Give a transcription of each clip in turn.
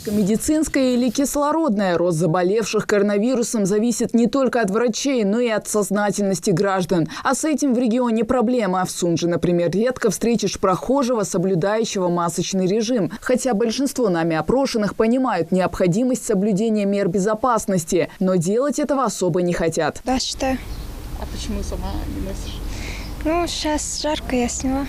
Медицинская или кислородная? Рост заболевших коронавирусом зависит не только от врачей, но и от сознательности граждан. А с этим в регионе проблема. В Сунже, например, редко встретишь прохожего, соблюдающего масочный режим. Хотя большинство нами опрошенных понимают необходимость соблюдения мер безопасности, но делать этого особо не хотят. Да, считаю. А почему сама не носишь? Ну, сейчас жарко, я сняла.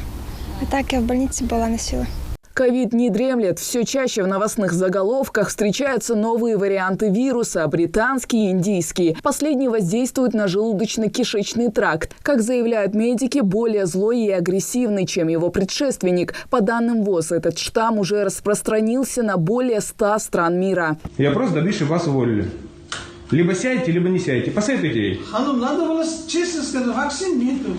А так я в больнице была, носила. Ковид не дремлет. Все чаще в новостных заголовках встречаются новые варианты вируса – британский и индийский. Последний воздействует на желудочно-кишечный тракт. Как заявляют медики, более злой и агрессивный, чем его предшественник. По данным ВОЗ, этот штамм уже распространился на более 100 стран мира. Я просто добьюсь, вас уволили. Либо сядете, либо не сядете. Посоветуйте ей. Надо было честно сказать, вакцин нету.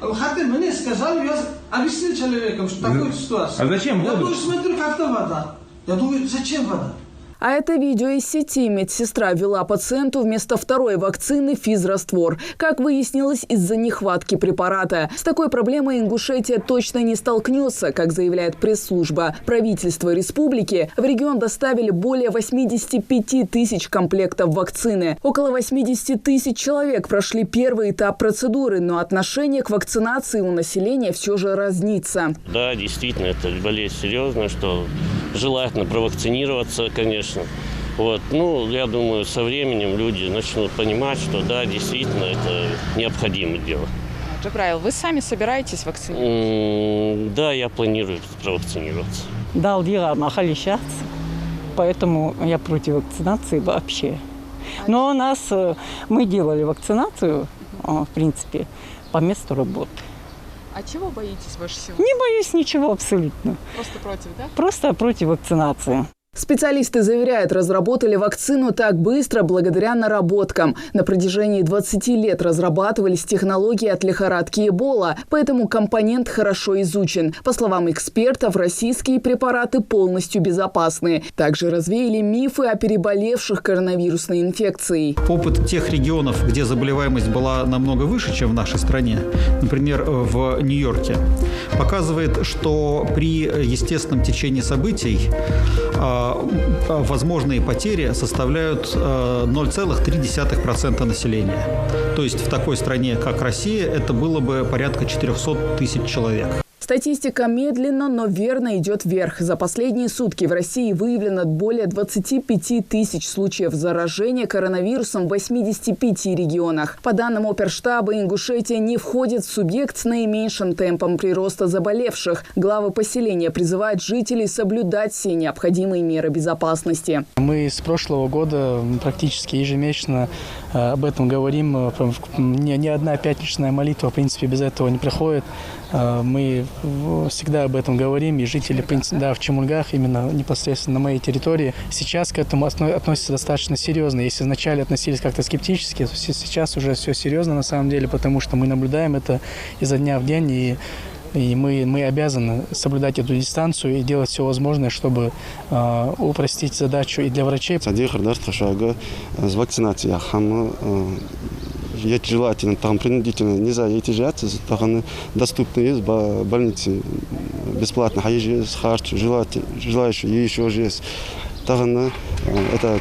Хотя мне сказали, я объяснил человеком, что такая ситуация. А зачем воду? Я тоже смотрю, как-то вода. Я думаю, зачем вода? А это видео из сети. Медсестра ввела пациенту вместо второй вакцины физраствор. Как выяснилось, из-за нехватки препарата. С такой проблемой Ингушетия точно не столкнется, как заявляет пресс-служба. Правительство республики в регион доставили более 85 тысяч комплектов вакцины. Около 80 тысяч человек прошли первый этап процедуры, но отношение к вакцинации у населения все же разнится. Да, действительно, это болезнь серьезная, что желательно провакцинироваться, конечно. Вот. Ну, я думаю, со временем люди начнут понимать, что да, действительно, это необходимое дело. Джабраил, вы сами собираетесь вакцинироваться? Да, я планирую провакцинироваться. Да, поэтому я против вакцинации вообще. Но мы делали вакцинацию, в принципе, по месту работы. А чего боитесь больше всего? Не боюсь ничего абсолютно. Просто против, да? Просто против вакцинации. Специалисты заверяют, разработали вакцину так быстро благодаря наработкам. На протяжении 20 лет разрабатывались технологии от лихорадки Эбола, поэтому компонент хорошо изучен. По словам экспертов, российские препараты полностью безопасны. Также развеяли мифы о переболевших коронавирусной инфекцией. Опыт тех регионов, где заболеваемость была намного выше, чем в нашей стране, например, в Нью-Йорке, показывает, что при естественном течении событий возможные потери составляют 0,3% населения. То есть в такой стране, как Россия, это было бы порядка 400 тысяч человек. Статистика медленно, но верно идет вверх. За последние сутки в России выявлено более 25 тысяч случаев заражения коронавирусом в 85 регионах. По данным Оперштаба, Ингушетия не входит в субъект с наименьшим темпом прироста заболевших. Главы поселения призывают жителей соблюдать все необходимые меры безопасности. Мы с прошлого года практически ежемесячно об этом говорим. Ни одна пятничная молитва, в принципе, без этого не проходит. Мы всегда об этом говорим, и жители, в Чемульгах, именно непосредственно на моей территории, сейчас к этому относятся достаточно серьезно. Если вначале относились как-то скептически, то сейчас уже все серьезно на самом деле, потому что мы наблюдаем это изо дня в день, и мы обязаны соблюдать эту дистанцию и делать все возможное, чтобы упростить задачу и для врачей. Я желательно, там принудительно нельзя идти жаться, там доступны есть больницы бесплатно, а есть харч, желающие еще есть. Там это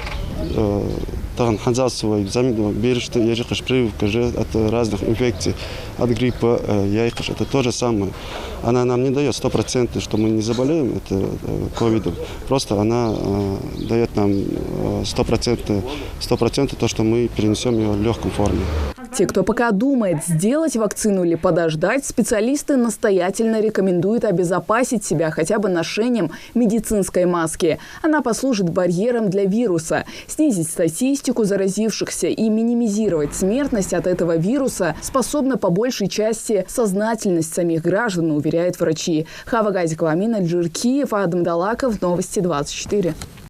ханзасовый замедно бережет, я же прививка от разных инфекций, от гриппа, яйкаш, это то же самое. Она нам не дает 100%, что мы не заболеем это ковидом, просто она дает нам 100% то, что мы перенесем ее в легкой форме. Те, кто пока думает, сделать вакцину или подождать, специалисты настоятельно рекомендуют обезопасить себя хотя бы ношением медицинской маски. Она послужит барьером для вируса. Снизить статистику заразившихся и минимизировать смертность от этого вируса способна по большей части сознательность самих граждан, уверяют врачи. Хава Газикова, Амина Джиркиев, Адам Далаков, Новости 24.